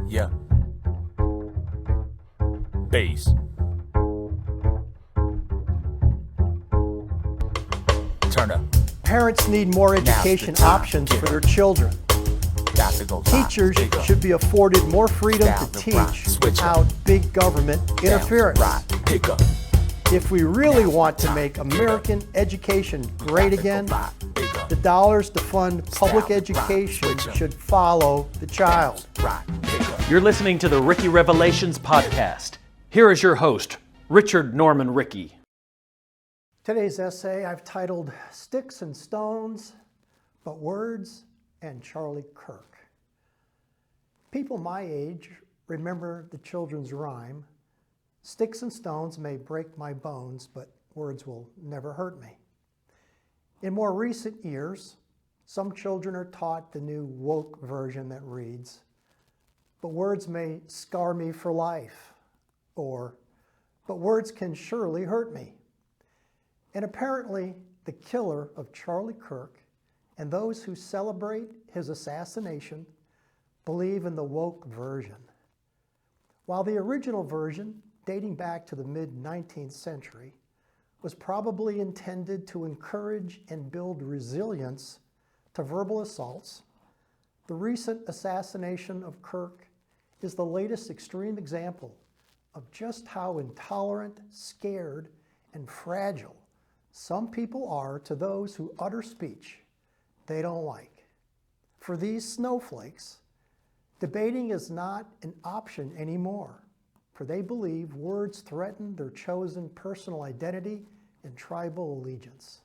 Yeah. Bass. Turn up. Parents need more education options for their children. Teachers should be afforded more freedom to teach without big government interference. If we really want to make American education great again, the dollars to fund public education should follow the child. You're listening to the Rickey Revelations podcast. Here is your host, Richard Norman Rickey. Today's essay I've titled Sticks and Stones, but Words and Charlie Kirk. People my age remember the children's rhyme, "Sticks and stones may break my bones, but words will never hurt me." In more recent years, some children are taught the new woke version that reads, "But words may scar me for life," or, "But words can surely hurt me." And apparently, the killer of Charlie Kirk and those who celebrate his assassination believe in the woke version. While the original version, dating back to the mid-19th century, was probably intended to encourage and build resilience to verbal assaults, the recent assassination of Kirk is the latest extreme example of just how intolerant, scared, and fragile some people are to those who utter speech they don't like. For these snowflakes, debating is not an option anymore, for they believe words threaten their chosen personal identity and tribal allegiance.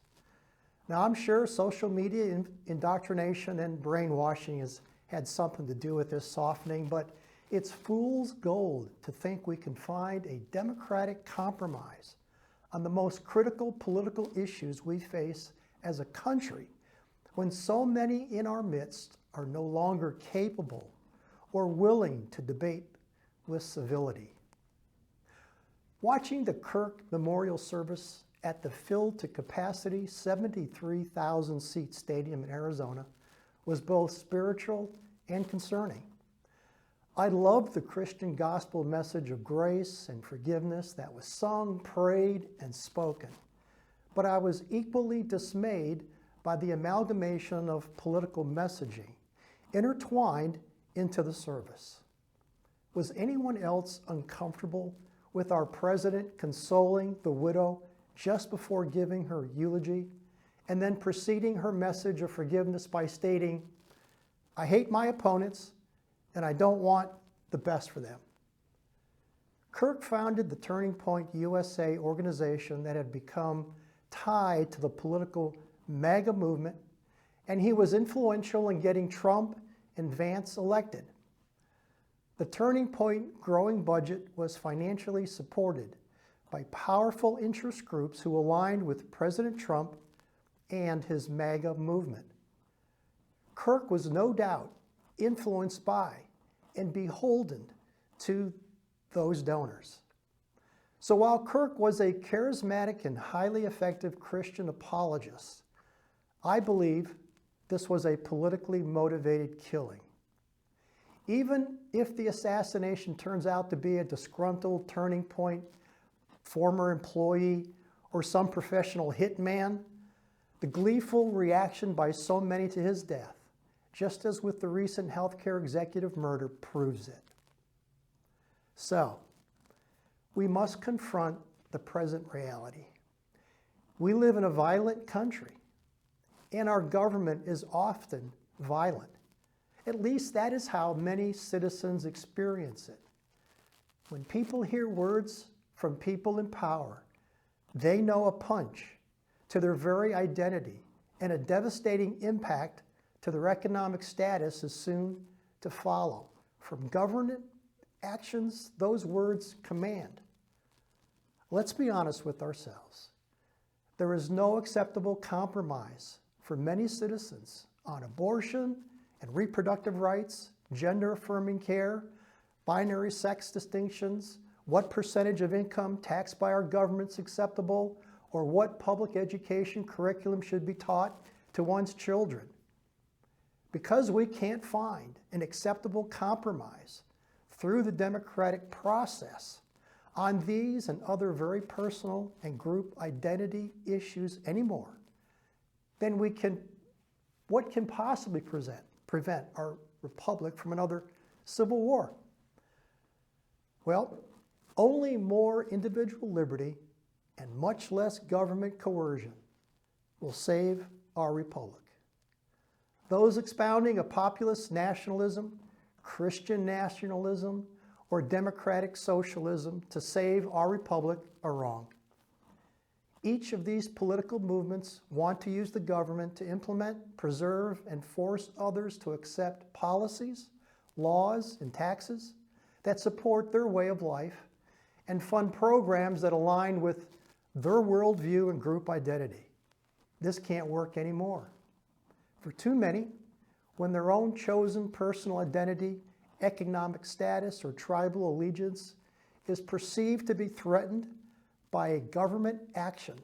Now, I'm sure social media indoctrination and brainwashing has had something to do with this softening, but it's fool's gold to think we can find a democratic compromise on the most critical political issues we face as a country when so many in our midst are no longer capable or willing to debate with civility. Watching the Kirk Memorial Service at the filled to capacity 73,000 seat stadium in Arizona was both spiritual and concerning. I loved the Christian gospel message of grace and forgiveness that was sung, prayed, and spoken. But I was equally dismayed by the amalgamation of political messaging intertwined into the service. Was anyone else uncomfortable with our president consoling the widow just before giving her eulogy and then preceding her message of forgiveness by stating, "I hate my opponents and I don't want the best for them"? Kirk founded the Turning Point USA organization that had become tied to the political MAGA movement, and he was influential in getting Trump and Vance elected. The Turning Point growing budget was financially supported by powerful interest groups who aligned with President Trump and his MAGA movement. Kirk was no doubt influenced by and beholden to those donors. So while Kirk was a charismatic and highly effective Christian apologist, I believe this was a politically motivated killing. Even if the assassination turns out to be a disgruntled Turning Point former employee or some professional hitman, the gleeful reaction by so many to his death, just as with the recent healthcare executive murder, proves it. So, we must confront the present reality. We live in a violent country, and our government is often violent. At least that is how many citizens experience it. When people hear words from people in power, they know a punch to their very identity and a devastating impact to their economic status is soon to follow. From government actions, those words command. Let's be honest with ourselves. There is no acceptable compromise for many citizens on abortion and reproductive rights, gender-affirming care, binary sex distinctions, what percentage of income taxed by our government is acceptable, or what public education curriculum should be taught to one's children. Because we can't find an acceptable compromise, through the democratic process on these and other very personal and group identity issues anymore, then what can possibly prevent our republic from another civil war? Well, only more individual liberty and much less government coercion will save our republic. Those expounding a populist nationalism, Christian nationalism, or democratic socialism to save our republic are wrong. Each of these political movements want to use the government to implement, preserve, and force others to accept policies, laws, and taxes that support their way of life and fund programs that align with their worldview and group identity. This can't work anymore. For too many, when their own chosen personal identity, economic status, or tribal allegiance is perceived to be threatened by a government action,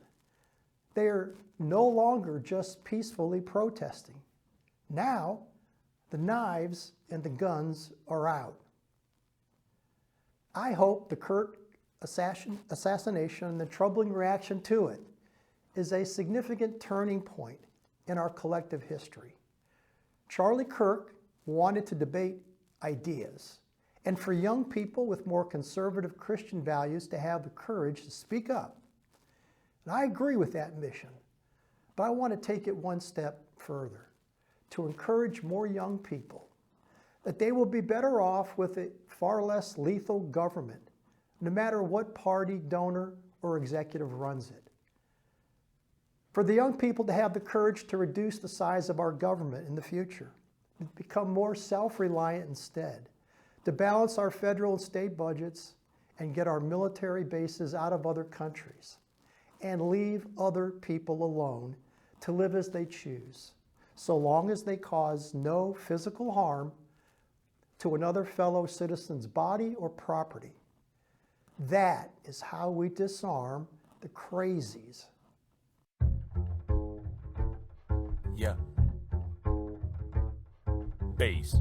they are no longer just peacefully protesting. Now, the knives and the guns are out. I hope the Kirk assassination and the troubling reaction to it is a significant turning point in our collective history. Charlie Kirk wanted to debate ideas, and for young people with more conservative Christian values to have the courage to speak up. And I agree with that mission, but I want to take it one step further to encourage more young people that they will be better off with a far less lethal government, no matter what party, donor, or executive runs it. For the young people to have the courage to reduce the size of our government in the future, to become more self-reliant instead, to balance our federal and state budgets and get our military bases out of other countries, and leave other people alone to live as they choose, so long as they cause no physical harm to another fellow citizen's body or property. That is how we disarm the crazies. Yeah. Base.